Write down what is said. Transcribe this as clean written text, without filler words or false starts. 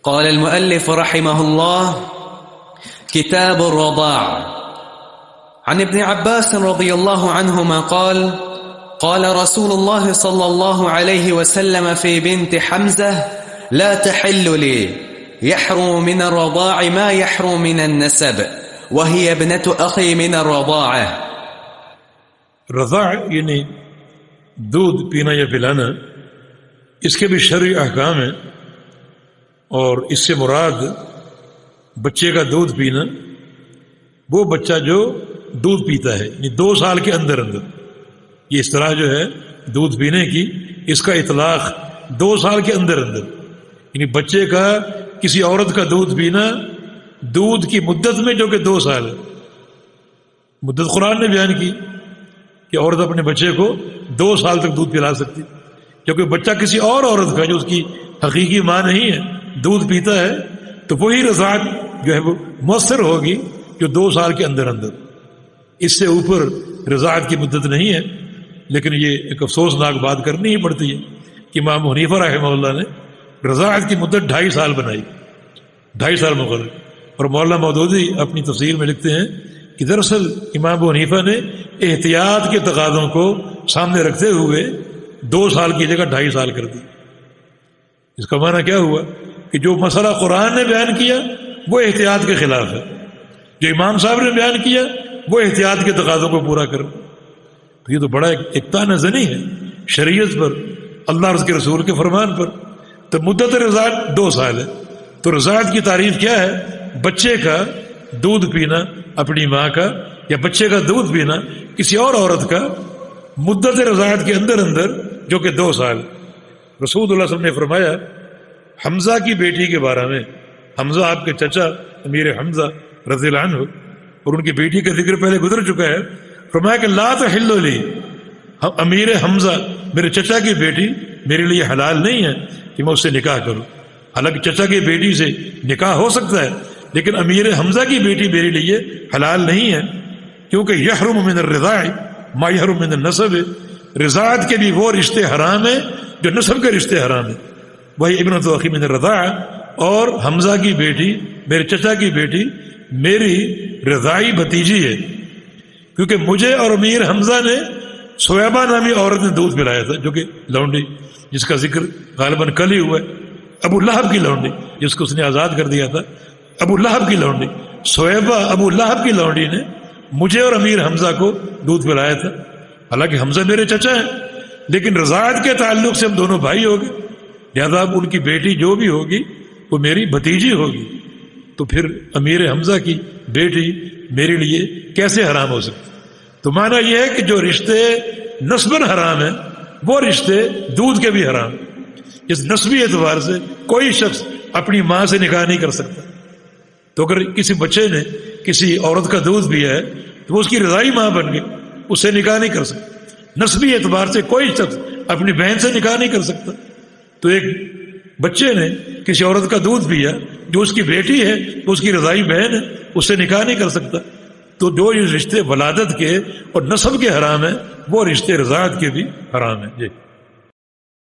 قال المؤلف رحمه الله: كتاب الرضاع. عن ابن عباس رضي الله عنهما قال: قال رسول الله صلى الله عليه وسلم في بنت حمزة: لا تحل لي، يحرم من الرضاع ما يحرم من النسب، وهي ابنة أخي من الرضاعة. رضاع یعنی دودھ پینا یا پلانا، اس کے بھی شرعی احکام ہیں، اور اس سے مراد بچے کا دودھ پینا وہ بچہ جو دودھ پیتا ہے، یعنی 2 سال کے اندر اندر. یہ اصطلاح جو ہے دودھ پینے کی، اس کا اطلاق 2 سال کے اندر اندر، یعنی بچے کا کسی عورت کا دودھ پینا دودھ کی مدت میں جو کہ 2 سال ہے. مدت قرآن نے بیان کی کہ عورت اپنے بچے کو 2 سال تک دودھ پلا سکتی، کیونکہ بچہ کسی اور عورت کا جو اس کی حقیقی ماں نہیں ہے دودھ پیتا ہے، تو وہی رضاعت جو ہے وہ مؤثر ہوگی جو 2 سال کے اندر اندر. اس سے اوپر رضاعت کی مدت نہیں ہے. لیکن یہ ایک افسوسناک بات کرنی ہی پڑتی ہے کہ امام حنیفہ رحمہ اللہ نے رضاعت کی مدت 2.5 سال بنائی، 2.5 سال مقرر. اور مولانا مودودی اپنی تفسیر میں لکھتے ہیں کہ دراصل امام حنیفہ نے احتیاط کے تقاضوں کو سامنے رکھتے ہوئے 2 سال کی جگہ 2.5 سال کر دی. اس کا معنی کیا ہوا کہ جو مسئلہ قرآن نے بیان کیا وہ احتیاط کے خلاف ہے، جو امام صاحب نے بیان کیا وہ احتیاط کے تقاضوں کو پورا کر. تو یہ تو بڑا ایک طعنہ زنی ہے شریعت پر، اللہ اور اس کے رسول کے فرمان پر. تو مدت رضاعت 2 سال ہے. تو رضاعت کی تعریف کیا ہے؟ بچے کا دودھ پینا اپنی ماں کا، یا بچے کا دودھ پینا کسی اور عورت کا مدت رضاعت کے اندر اندر جو کہ 2 سال. رسول اللہ صلی اللہ علیہ وسلم نے فرمایا حمزہ کی بیٹی کے بارے میں، حمزہ آپ کے چچا امیر حمزہ رضی اللہ عنہ، اور ان کی بیٹی کا ذکر پہلے گزر چکا ہے. فرمایا کہ لا تحل لی، امیر حمزہ میرے چچا کی بیٹی میرے لیے حلال نہیں ہے کہ میں اس سے نکاح کروں. حالانکہ چچا کی بیٹی سے نکاح ہو سکتا ہے، لیکن امیر حمزہ کی بیٹی میرے لیے حلال نہیں ہے، کیونکہ یحرم من الرضاع ما یحرم من النسب. رضاعت کے بھی وہ رشتے حرام ہیں جو نسب کے رشتے حرام ہیں. وہی ابنۃ اخی من الرضاع، اور حمزہ کی بیٹی میرے چچا کی بیٹی میری رضاعی بھتیجی ہے، کیونکہ مجھے اور امیر حمزہ نے سویبہ نامی عورت نے دودھ پلایا تھا، جو کہ لونڈی جس کا ذکر غالباً کل ہی ہوا ہے، ابو لہب کی لونڈی جس کو اس نے آزاد کر دیا تھا، ابو لہب کی لونڈی سویبہ ابو لہب کی لونڈی نے مجھے اور امیر حمزہ کو دودھ پلایا تھا. حالانکہ حمزہ میرے چچا ہیں، لیکن رضاعت کے تعلق سے ہم دونوں بھائی ہو گئے، لہذا اب ان کی بیٹی جو بھی ہوگی وہ میری بھتیجی ہوگی. تو پھر امیر حمزہ کی بیٹی میرے لیے کیسے حرام ہو سکتی؟ تو معنی یہ ہے کہ جو رشتے نسباً حرام ہیں وہ رشتے دودھ کے بھی حرام. اس نسبی اعتبار سے کوئی شخص اپنی ماں سے نکاح نہیں کر سکتا. تو اگر کسی بچے نے کسی عورت کا دودھ پیا ہے تو وہ اس کی رضائی ماں بن گئی، اس سے نکاح نہیں کر سکتا. نسبی اعتبار سے کوئی شخص اپنی بہن سے نکاح نہیں کر سکتا. تو ایک بچے نے کسی عورت کا دودھ پیا جو اس کی بیٹی ہے، تو اس کی رضائی بہن ہے، اس سے نکاح نہیں کر سکتا. تو جو یہ رشتے ولادت کے اور نسب کے حرام ہیں وہ رشتے رضاعت کے بھی حرام ہیں. جی